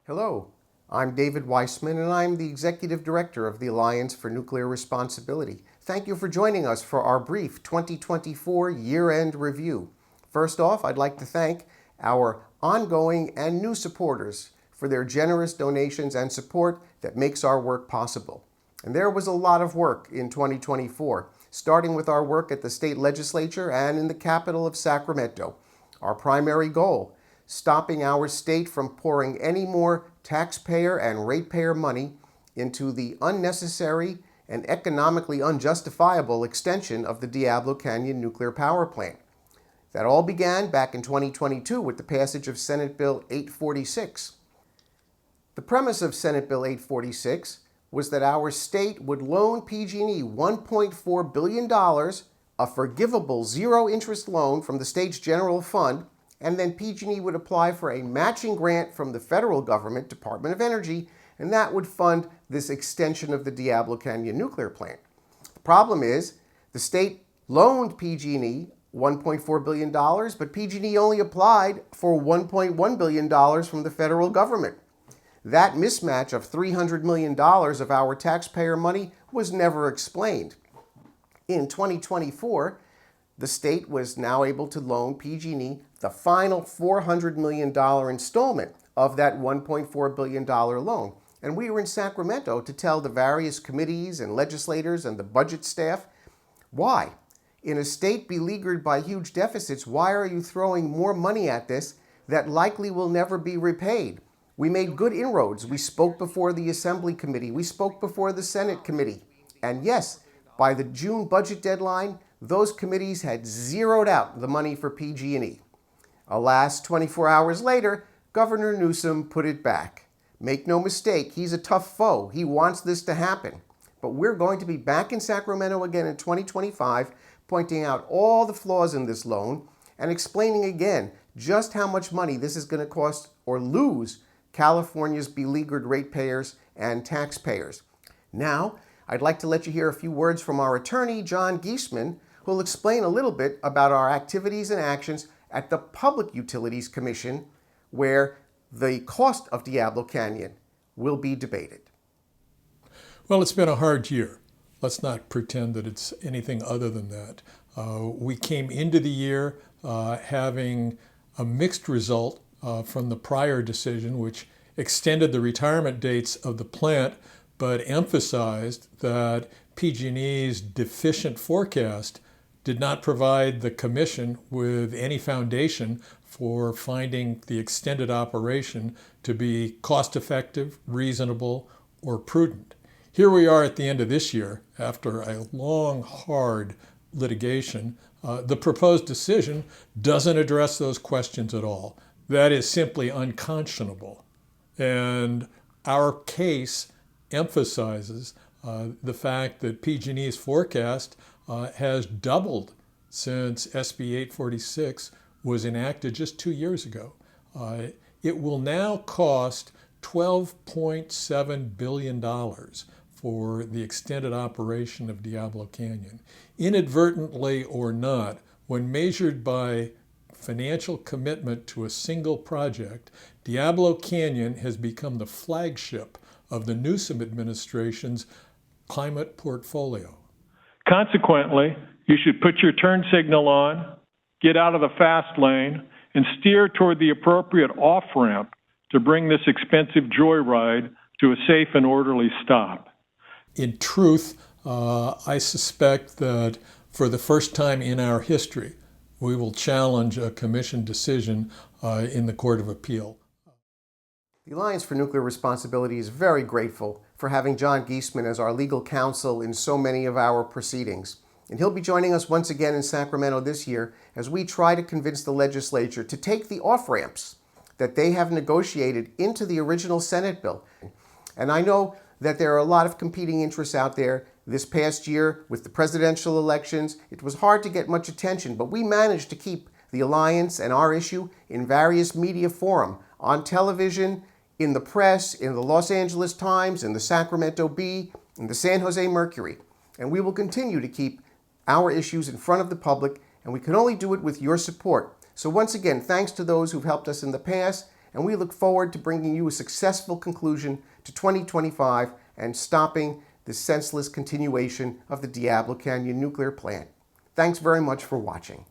Hello, I'm David Weisman, and I'm the Executive Director of the Alliance for Nuclear Responsibility. Thank you for joining us for our brief 2024 year-end review. First off, I'd like to thank our ongoing and new supporters for their generous donations and support that makes our work possible. And there was a lot of work in 2024, starting with our work at the state legislature and in the capital of Sacramento. Our primary goal: stopping our state from pouring any more taxpayer and ratepayer money into the unnecessary and economically unjustifiable extension of the Diablo Canyon nuclear power plant. That all began back in 2022 with the passage of Senate Bill 846. The premise of Senate Bill 846 was that our state would loan PG&E $1.4 billion, a forgivable zero-interest loan from the state's general fund, and then PG&E would apply for a matching grant from the federal government, Department of Energy, and that would fund this extension of the Diablo Canyon nuclear plant. The problem is, the state loaned PG&E $1.4 billion, but PG&E only applied for $1.1 billion from the federal government. That mismatch of $300 million of our taxpayer money was never explained. In 2024, the state was now able to loan PG&E the final $400 million installment of that $1.4 billion loan. And we were in Sacramento to tell the various committees and legislators and the budget staff, why? In a state beleaguered by huge deficits, why are you throwing more money at this that likely will never be repaid? We made good inroads. We spoke before the Assembly Committee. We spoke before the Senate Committee. And yes, by the June budget deadline, those committees had zeroed out the money for PG&E. Alas, 24 hours later, Governor Newsom put it back. Make no mistake, he's a tough foe. He wants this to happen. But we're going to be back in Sacramento again in 2025, pointing out all the flaws in this loan and explaining again just how much money this is going to cost or lose California's beleaguered ratepayers and taxpayers. Now, I'd like to let you hear a few words from our attorney, John Geesman, who will explain a little bit about our activities and actions at the Public Utilities Commission, where the cost of Diablo Canyon will be debated. Well, it's been a hard year. Let's not pretend that it's anything other than that. We came into the year having a mixed result from the prior decision, which extended the retirement dates of the plant, but emphasized that PG&E's deficient forecast did not provide the Commission with any foundation for finding the extended operation to be cost-effective, reasonable, or prudent. Here we are at the end of this year, after a long, hard litigation. The proposed decision doesn't address those questions at all. That is simply unconscionable. And our case emphasizes the fact that PG&E's forecast has doubled since SB 846 was enacted just 2 years ago. It will now cost $12.7 billion for the extended operation of Diablo Canyon. Inadvertently or not, when measured by financial commitment to a single project, Diablo Canyon has become the flagship of the Newsom administration's climate portfolio. Consequently, you should put your turn signal on, get out of the fast lane, and steer toward the appropriate off-ramp to bring this expensive joyride to a safe and orderly stop. In truth, I suspect that for the first time in our history, we will challenge a commission decision in the Court of Appeal. The Alliance for Nuclear Responsibility is very grateful for having John Geesman as our legal counsel in so many of our proceedings. And he'll be joining us once again in Sacramento this year as we try to convince the legislature to take the off-ramps that they have negotiated into the original Senate bill. And I know that there are a lot of competing interests out there. This past year, with the presidential elections, it was hard to get much attention, but we managed to keep the Alliance and our issue in various media forum, on television, in the press, in the Los Angeles Times, in the Sacramento Bee, in the San Jose Mercury. And we will continue to keep our issues in front of the public, and we can only do it with your support. So once again, thanks to those who've helped us in the past, and we look forward to bringing you a successful conclusion to 2025 and stopping the senseless continuation of the Diablo Canyon nuclear plant. Thanks very much for watching.